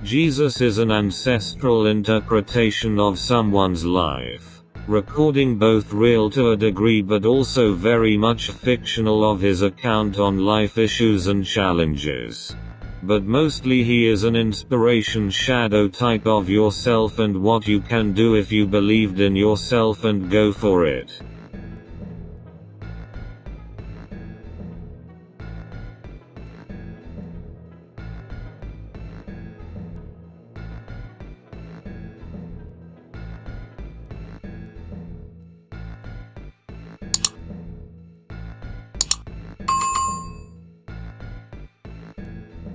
Jesus is an ancestral interpretation of someone's life, recording both real to a degree but also very much fictional of his account on life issues and challenges. But mostly he is an inspiration shadow type of yourself and what you can do if you believed in yourself and go for it.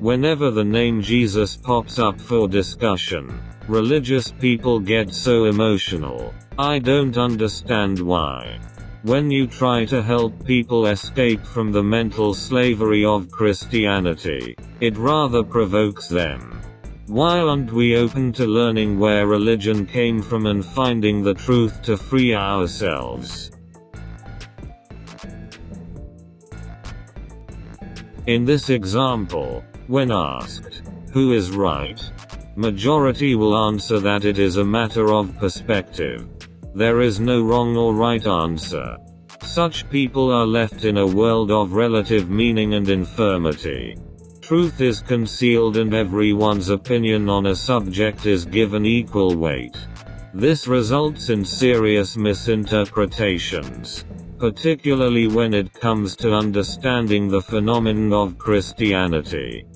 Whenever the name Jesus pops up for discussion, religious people get so emotional. I don't understand why. When you try to help people escape from the mental slavery of Christianity, it rather provokes them. Why aren't we open to learning where religion came from and finding the truth to free ourselves? In this example, when asked, who is right? Majority will answer that it is a matter of perspective. There is no wrong or right answer. Such people are left in a world of relative meaning and infirmity. Truth is concealed and everyone's opinion on a subject is given equal weight. This results in serious misinterpretations, particularly when it comes to understanding the phenomenon of Christianity.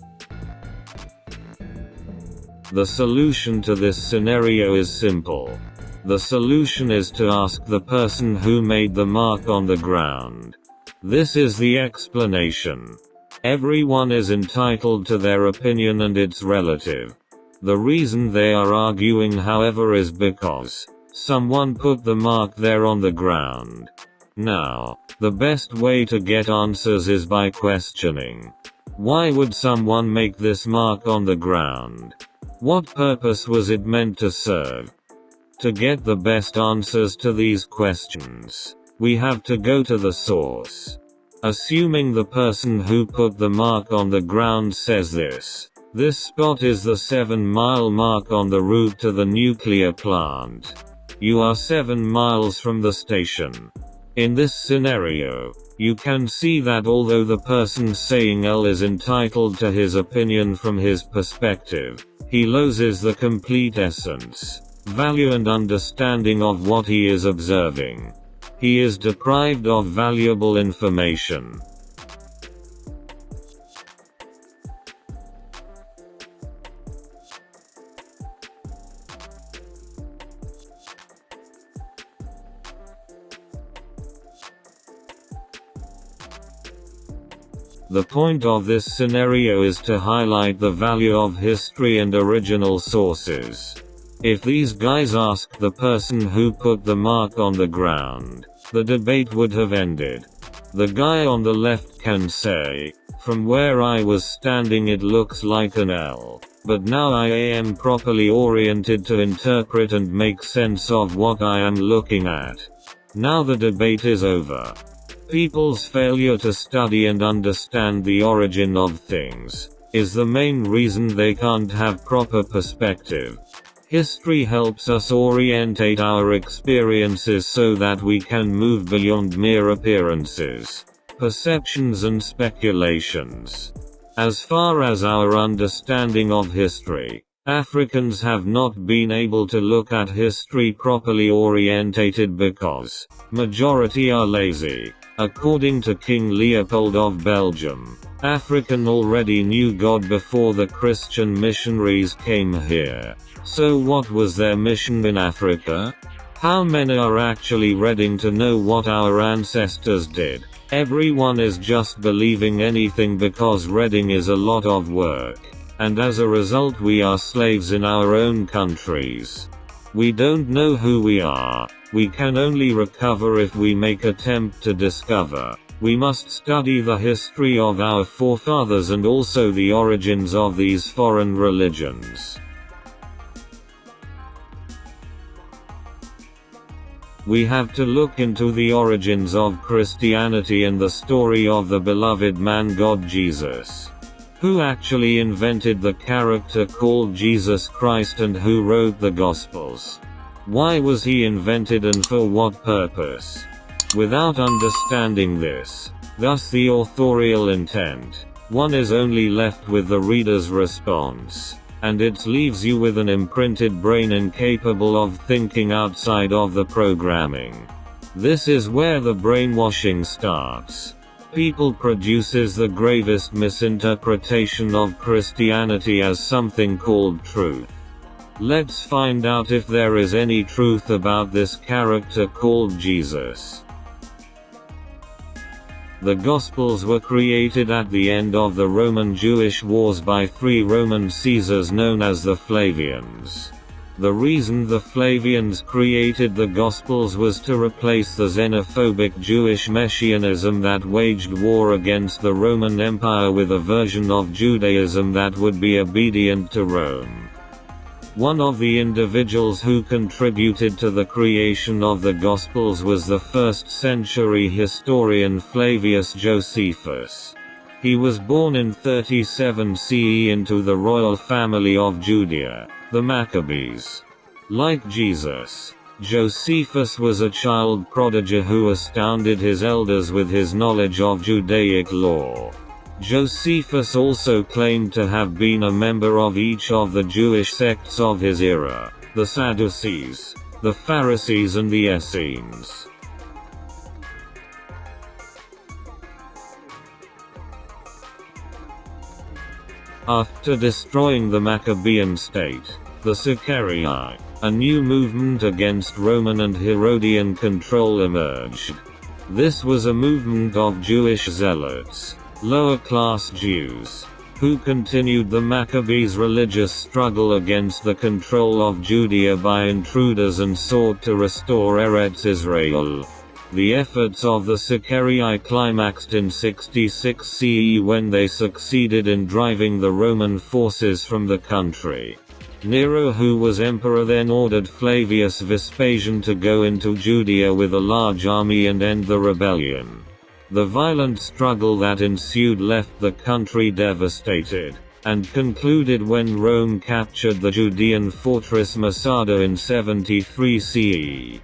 The solution to this scenario is simple. The solution is to ask the person who made the mark on the ground. This is the explanation. Everyone is entitled to their opinion and it's relative. The reason they are arguing, however, is because someone put the mark there on the ground. Now, the best way to get answers is by questioning. Why would someone make this mark on the ground? What purpose was it meant to serve? To get the best answers to these questions, we have to go to the source. Assuming the person who put the mark on the ground says this spot is the 7-mile mark on the route to the nuclear plant. You are 7 miles from the station. In this scenario, you can see that although the person saying L is entitled to his opinion from his perspective, he loses the complete essence, value and understanding of what he is observing. He is deprived of valuable information. The point of this scenario is to highlight the value of history and original sources. If these guys asked the person who put the mark on the ground, the debate would have ended. The guy on the left can say, from where I was standing it looks like an L, but now I am properly oriented to interpret and make sense of what I am looking at. Now the debate is over. People's failure to study and understand the origin of things is the main reason they can't have proper perspective. History helps us orientate our experiences so that we can move beyond mere appearances, perceptions and speculations. As far as our understanding of history, Africans have not been able to look at history properly orientated because majority are lazy. According to King Leopold of Belgium, African already knew God before the Christian missionaries came here. So what was their mission in Africa? How many are actually ready to know what our ancestors did? Everyone is just believing anything because reading is a lot of work. And as a result we are slaves in our own countries. We don't know who we are. We can only recover if we make attempt to discover. We must study the history of our forefathers and also the origins of these foreign religions. We have to look into the origins of Christianity and the story of the beloved man God Jesus. Who actually invented the character called Jesus Christ and who wrote the Gospels? Why was he invented and for what purpose? Without understanding this, thus the authorial intent, one is only left with the reader's response, and it leaves you with an imprinted brain incapable of thinking outside of the programming. This is where the brainwashing starts. People produces the gravest misinterpretation of Christianity as something called truth. Let's find out if there is any truth about this character called Jesus. The Gospels were created at the end of the Roman-Jewish wars by 3 Roman Caesars known as the Flavians. The reason the Flavians created the Gospels was to replace the xenophobic Jewish messianism that waged war against the Roman Empire with a version of Judaism that would be obedient to Rome. One of the individuals who contributed to the creation of the Gospels was the 1st century historian Flavius Josephus. He was born in 37 CE into the royal family of Judea, the Maccabees. Like Jesus, Josephus was a child prodigy who astounded his elders with his knowledge of Judaic law. Josephus also claimed to have been a member of each of the Jewish sects of his era, the Sadducees, the Pharisees and the Essenes. After destroying the Maccabean state, the Sicarii, a new movement against Roman and Herodian control emerged. This was a movement of Jewish zealots, lower-class Jews, who continued the Maccabees' religious struggle against the control of Judea by intruders and sought to restore Eretz Israel. The efforts of the Sicarii climaxed in 66 CE when they succeeded in driving the Roman forces from the country. Nero, who was emperor, then ordered Flavius Vespasian to go into Judea with a large army and end the rebellion. The violent struggle that ensued left the country devastated, and concluded when Rome captured the Judean fortress Masada in 73 CE.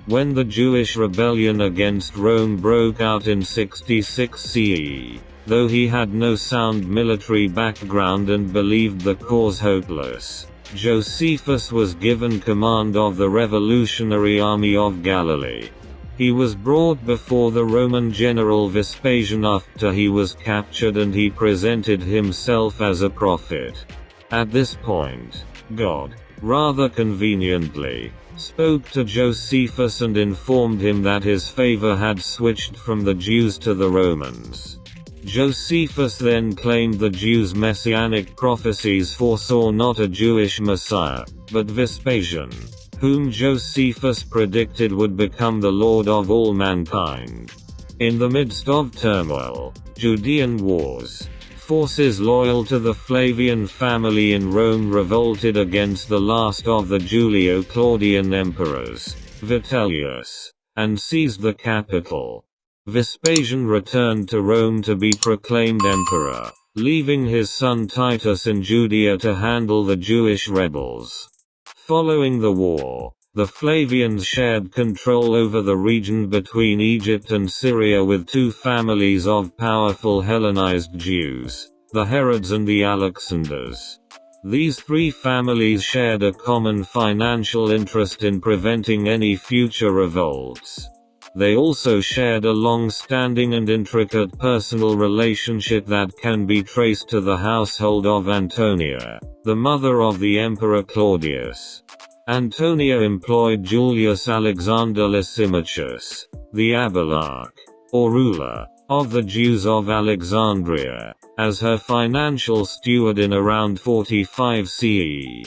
When the Jewish rebellion against Rome broke out in 66 CE, though he had no sound military background and believed the cause hopeless, Josephus was given command of the revolutionary army of Galilee. He was brought before the Roman general Vespasian after he was captured, and he presented himself as a prophet. At this point, God, rather conveniently, spoke to Josephus and informed him that his favor had switched from the Jews to the Romans. Josephus then claimed the Jews' messianic prophecies foresaw not a Jewish Messiah, but Vespasian, whom Josephus predicted would become the Lord of all mankind. In the midst of turmoil, Judean wars, forces loyal to the Flavian family in Rome revolted against the last of the Julio-Claudian emperors, Vitellius, and seized the capital. Vespasian returned to Rome to be proclaimed emperor, leaving his son Titus in Judea to handle the Jewish rebels. Following the war, the Flavians shared control over the region between Egypt and Syria with 2 families of powerful Hellenized Jews, the Herods and the Alexanders. These 3 families shared a common financial interest in preventing any future revolts. They also shared a long-standing and intricate personal relationship that can be traced to the household of Antonia, the mother of the Emperor Claudius. Antonia employed Julius Alexander Lysimachus, the Abelarch, or ruler, of the Jews of Alexandria, as her financial steward in around 45 CE.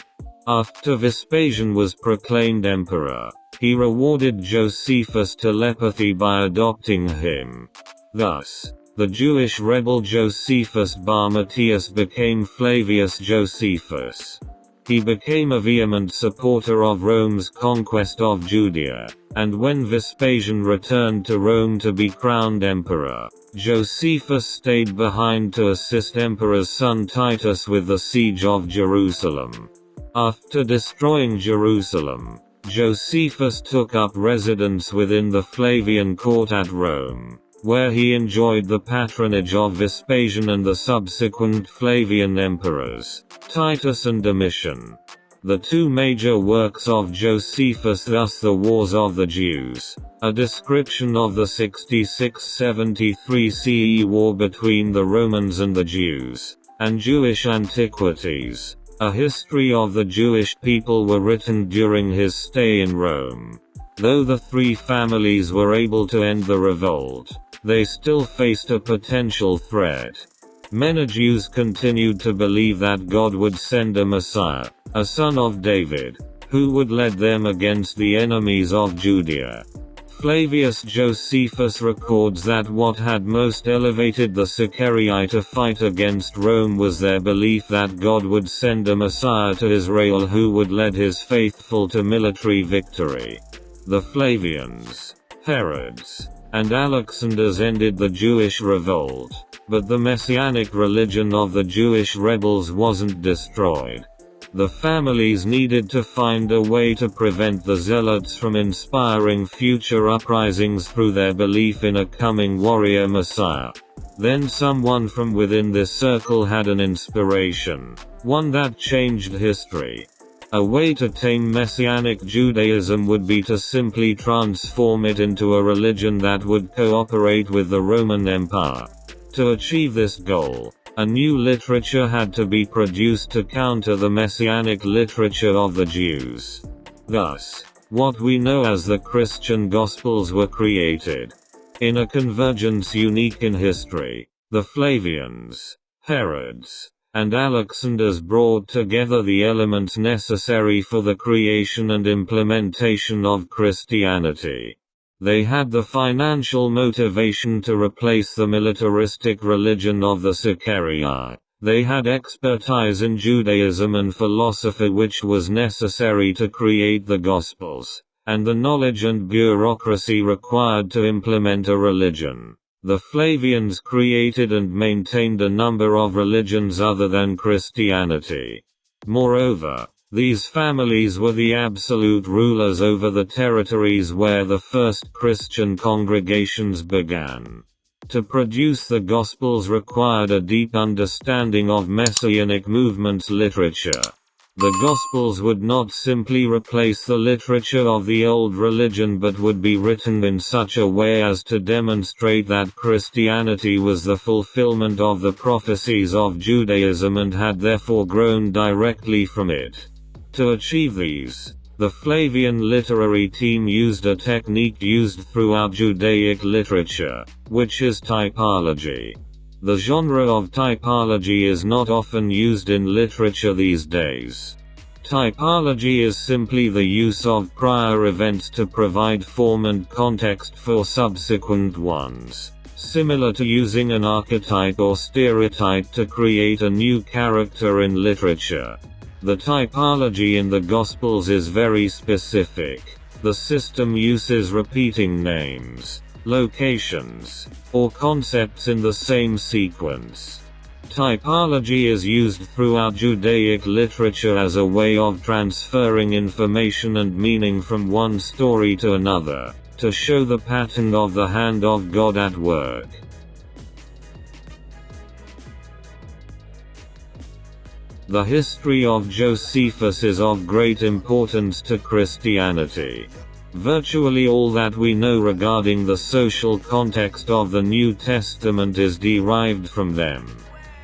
After Vespasian was proclaimed emperor, he rewarded Josephus' telepathy by adopting him. Thus, the Jewish rebel Josephus Bar Matthias became Flavius Josephus. He became a vehement supporter of Rome's conquest of Judea, and when Vespasian returned to Rome to be crowned emperor, Josephus stayed behind to assist Emperor's son Titus with the siege of Jerusalem. After destroying Jerusalem, Josephus took up residence within the Flavian court at Rome, where he enjoyed the patronage of Vespasian and the subsequent Flavian emperors, Titus and Domitian. The two major works of Josephus, thus the Wars of the Jews, a description of the 66-73 CE war between the Romans and the Jews, and Jewish Antiquities, a history of the Jewish people, were written during his stay in Rome. Though the three families were able to end the revolt, they still faced a potential threat. Many Jews continued to believe that God would send a Messiah, a son of David, who would lead them against the enemies of Judea. Flavius Josephus records that what had most elevated the Sicarii to fight against Rome was their belief that God would send a Messiah to Israel who would lead his faithful to military victory. The Flavians, Herods, and Alexanders ended the Jewish revolt, but the Messianic religion of the Jewish rebels wasn't destroyed. The families needed to find a way to prevent the zealots from inspiring future uprisings through their belief in a coming warrior Messiah. Then someone from within this circle had an inspiration, one that changed history. A way to tame Messianic Judaism would be to simply transform it into a religion that would cooperate with the Roman Empire. To achieve this goal, a new literature had to be produced to counter the Messianic literature of the Jews. Thus, what we know as the Christian Gospels were created. In a convergence unique in history, the Flavians, Herods, and Alexanders brought together the elements necessary for the creation and implementation of Christianity. They had the financial motivation to replace the militaristic religion of the Sicarii. They had expertise in Judaism and philosophy which was necessary to create the Gospels, and the knowledge and bureaucracy required to implement a religion. The Flavians created and maintained a number of religions other than Christianity. Moreover, these families were the absolute rulers over the territories where the first Christian congregations began. To produce the Gospels required a deep understanding of Messianic movement literature. The Gospels would not simply replace the literature of the old religion but would be written in such a way as to demonstrate that Christianity was the fulfillment of the prophecies of Judaism and had therefore grown directly from it. To achieve these, the Flavian literary team used a technique used throughout Judaic literature, which is typology. The genre of typology is not often used in literature these days. Typology is simply the use of prior events to provide form and context for subsequent ones, similar to using an archetype or stereotype to create a new character in literature. The typology in the Gospels is very specific. The system uses repeating names, locations, or concepts in the same sequence. Typology is used throughout Judaic literature as a way of transferring information and meaning from one story to another, to show the pattern of the hand of God at work. The history of Josephus is of great importance to Christianity. Virtually all that we know regarding the social context of the New Testament is derived from them.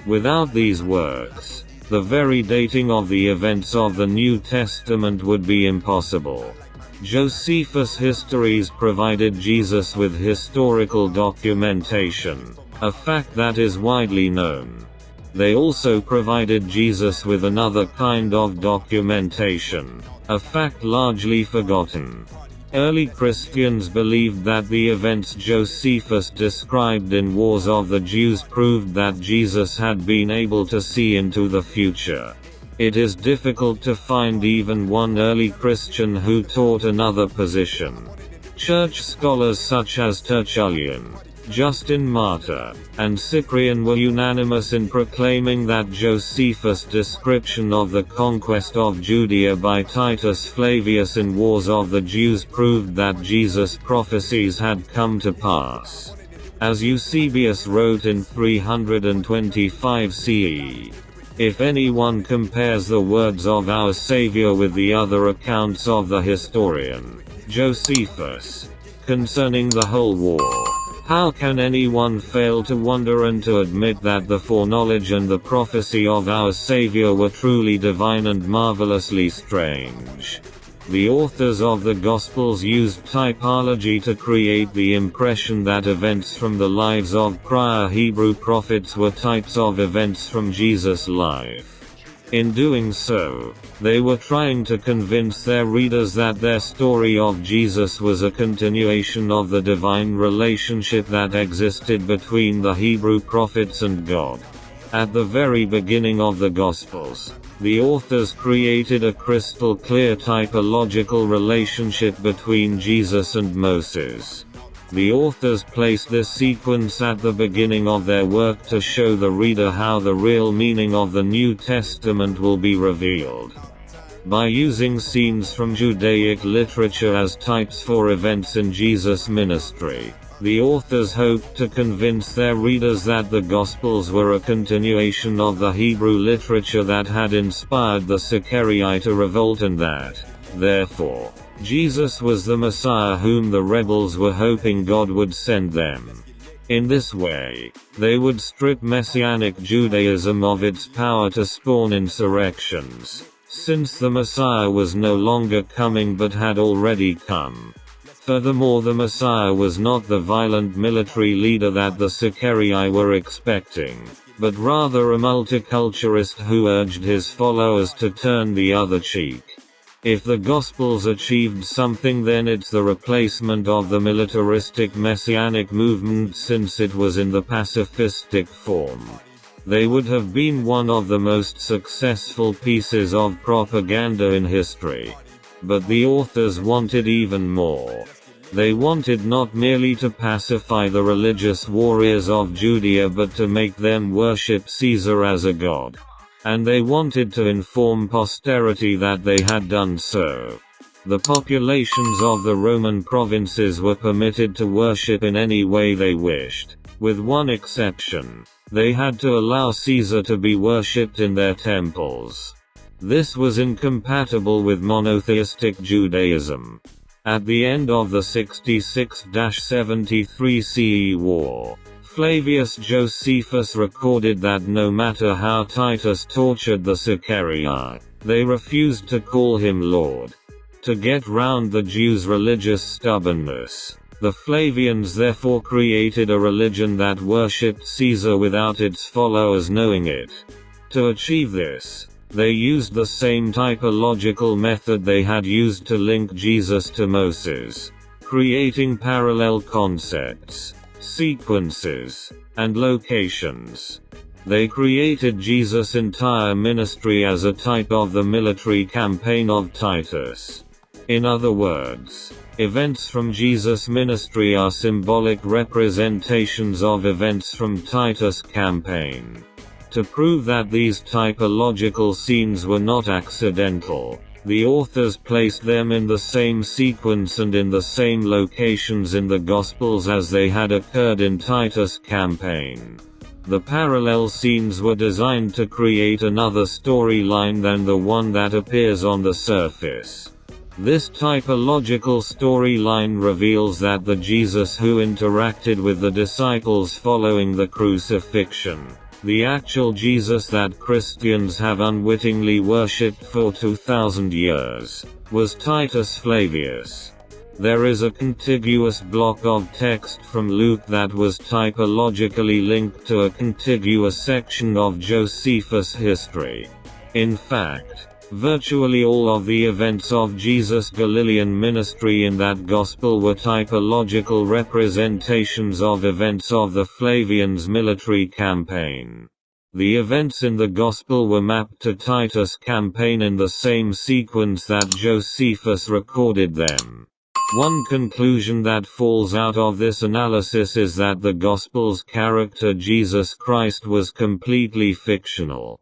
Without these works, the very dating of the events of the New Testament would be impossible. Josephus' histories provided Jesus with historical documentation, a fact that is widely known. They also provided Jesus with another kind of documentation, a fact largely forgotten. Early Christians believed that the events Josephus described in Wars of the Jews proved that Jesus had been able to see into the future. It is difficult to find even one early Christian who taught another position. Church scholars such as Tertullian, Justin Martyr, and Cyprian were unanimous in proclaiming that Josephus' description of the conquest of Judea by Titus Flavius in Wars of the Jews proved that Jesus' prophecies had come to pass. As Eusebius wrote in 325 CE, if anyone compares the words of our Savior with the other accounts of the historian, Josephus, concerning the whole war, how can anyone fail to wonder and to admit that the foreknowledge and the prophecy of our Savior were truly divine and marvelously strange? The authors of the Gospels used typology to create the impression that events from the lives of prior Hebrew prophets were types of events from Jesus' life. In doing so, they were trying to convince their readers that their story of Jesus was a continuation of the divine relationship that existed between the Hebrew prophets and God. At the very beginning of the Gospels, the authors created a crystal clear typological relationship between Jesus and Moses. The authors placed this sequence at the beginning of their work to show the reader how the real meaning of the New Testament will be revealed. By using scenes from Judaic literature as types for events in Jesus' ministry, the authors hoped to convince their readers that the Gospels were a continuation of the Hebrew literature that had inspired the Sicarii to revolt and that, therefore, Jesus was the Messiah whom the rebels were hoping God would send them. In this way, they would strip Messianic Judaism of its power to spawn insurrections, since the Messiah was no longer coming but had already come. Furthermore, the Messiah was not the violent military leader that the Sicarii were expecting, but rather a multiculturalist who urged his followers to turn the other cheek. If the Gospels achieved something, then it's the replacement of the militaristic Messianic movement, since it was in the pacifistic form. They would have been one of the most successful pieces of propaganda in history. But the authors wanted even more. They wanted not merely to pacify the religious warriors of Judea but to make them worship Caesar as a god. And they wanted to inform posterity that they had done so. The populations of the Roman provinces were permitted to worship in any way they wished, with one exception. They had to allow Caesar to be worshipped in their temples. This was incompatible with monotheistic Judaism. At the end of the 66-73 CE war, Flavius Josephus recorded that no matter how Titus tortured the Sicarii, they refused to call him Lord. To get round the Jews' religious stubbornness, the Flavians therefore created a religion that worshipped Caesar without its followers knowing it. To achieve this, they used the same typological method they had used to link Jesus to Moses, creating parallel concepts, sequences, and locations. They created Jesus' entire ministry as a type of the military campaign of Titus. In other words, events from Jesus' ministry are symbolic representations of events from Titus' campaign. To prove that these typological scenes were not accidental, the authors placed them in the same sequence and in the same locations in the Gospels as they had occurred in Titus' campaign. The parallel scenes were designed to create another storyline than the one that appears on the surface. This typological storyline reveals that the Jesus who interacted with the disciples following the crucifixion, the actual Jesus that Christians have unwittingly worshipped for 2,000 years, was Titus Flavius. There is a contiguous block of text from Luke that was typologically linked to a contiguous section of Josephus' history. In fact, virtually all of the events of Jesus' Galilean ministry in that gospel were typological representations of events of the Flavians' military campaign. The events in the Gospel were mapped to Titus' campaign in the same sequence that Josephus recorded them. One conclusion that falls out of this analysis is that the Gospel's character Jesus Christ was completely fictional.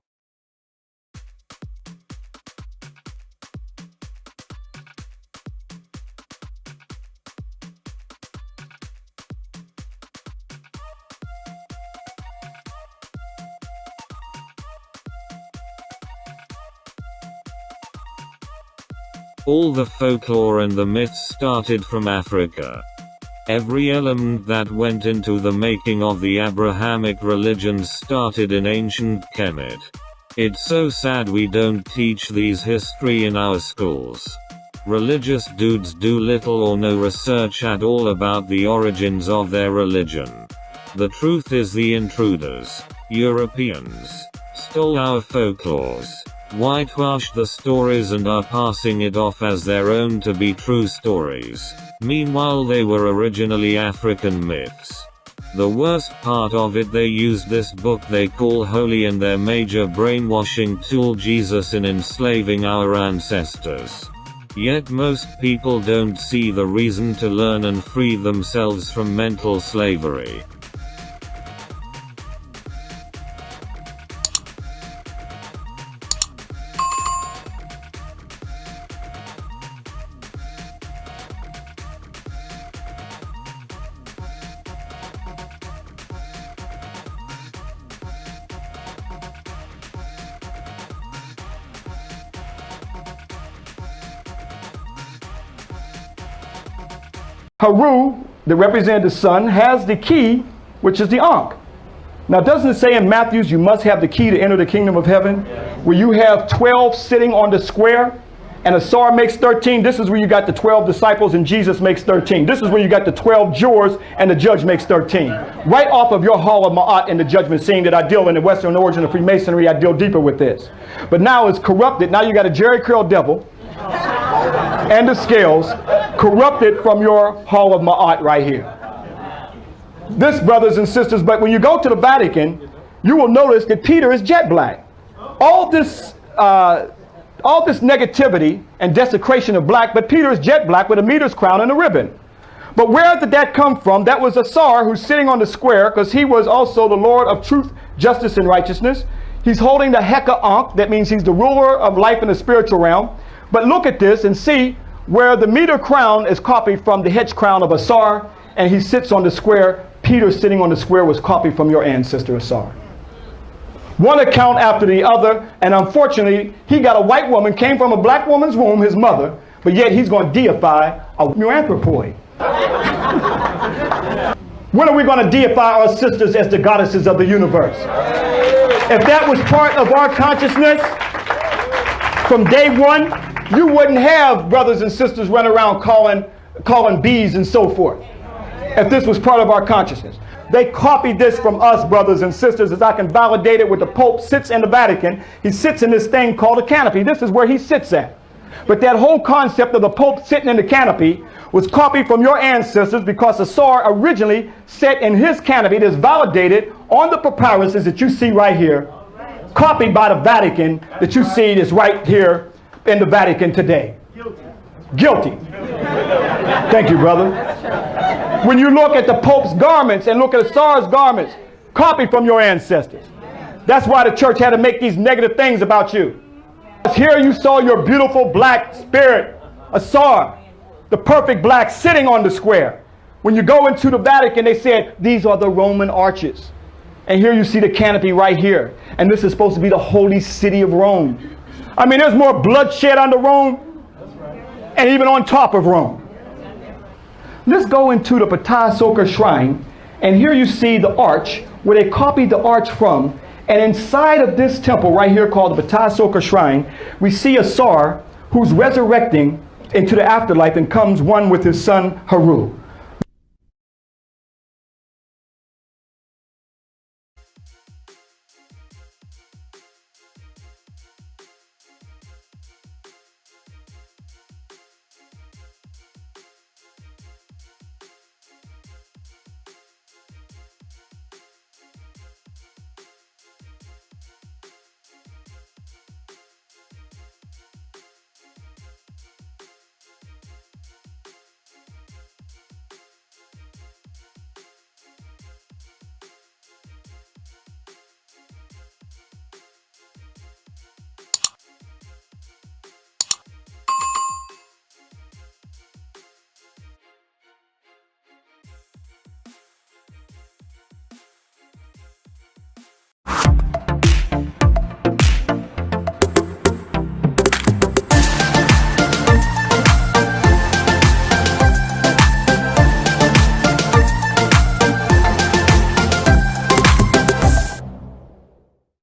All the folklore and the myths started from Africa. Every element that went into the making of the Abrahamic religions started in ancient Kemet. It's so sad we don't teach these history in our schools. Religious dudes do little or no research at all about the origins of their religion. The truth is the intruders, Europeans, stole our folklores, whitewashed the stories and are passing it off as their own to be true stories. Meanwhile they were originally African myths. The worst part of it, they used this book they call holy and their major brainwashing tool Jesus in enslaving our ancestors. Yet most people don't see the reason to learn and free themselves from mental slavery. Haru, that represented the sun, has the key, which is the Ankh. Now, doesn't it say in Matthews you must have the key to enter the kingdom of heaven? Where you have 12 sitting on the square, and a Sar makes 13. This is where you got the 12 disciples, and Jesus makes 13. This is where you got the 12 jurors, and the judge makes 13. Right off of your Hall of Ma'at in the judgment scene that I deal in the Western origin of Freemasonry, I deal deeper with this. But now it's corrupted. Now you got a Jerry Curl devil and the scales corrupted from your Hall of Ma'at right here. This, brothers and sisters, but when you go to the Vatican, you will notice that Peter is jet black. All this negativity and desecration of black, but Peter is jet black with a meter's crown and a ribbon. But where did that come from? That was a Tsar who's sitting on the square, because he was also the Lord of truth, justice, and righteousness. He's holding the Heka Ankh. That means he's the ruler of life in the spiritual realm. But look at this and see where the meter crown is copied from the hedge crown of Asar, and he sits on the square. Peter sitting on the square was copied from your ancestor Asar. One account after the other, and unfortunately, he got a white woman, came from a black woman's womb, his mother, but yet he's going to deify a anthropoid. When are we going to deify our sisters as the goddesses of the universe? If that was part of our consciousness from day one, you wouldn't have brothers and sisters running around calling bees and so forth. If this was part of our consciousness. They copied this from us, brothers and sisters, as I can validate it with the Pope sits in the Vatican. He sits in this thing called a canopy. This is where he sits at. But that whole concept of the Pope sitting in the canopy was copied from your ancestors, because Asar originally sat in his canopy that's validated on the papyruses that you see right here, copied by the Vatican that you see is right here in the Vatican today. Guilty. Thank you, brother. When you look at the Pope's garments and look at Asar's garments, copied from your ancestors. That's why the church had to make these negative things about you. Here you saw your beautiful black spirit, Asar, the perfect black, sitting on the square. When you go into the Vatican, they said, these are the Roman arches. And here you see the canopy right here. And this is supposed to be the holy city of Rome. I mean, there's more bloodshed under Rome and even on top of Rome. Let's go into the Patasoka shrine, and here you see the arch where they copied the arch from. And inside of this temple right here called the Patasoka shrine, we see Asar who's resurrecting into the afterlife and comes one with his son Haru.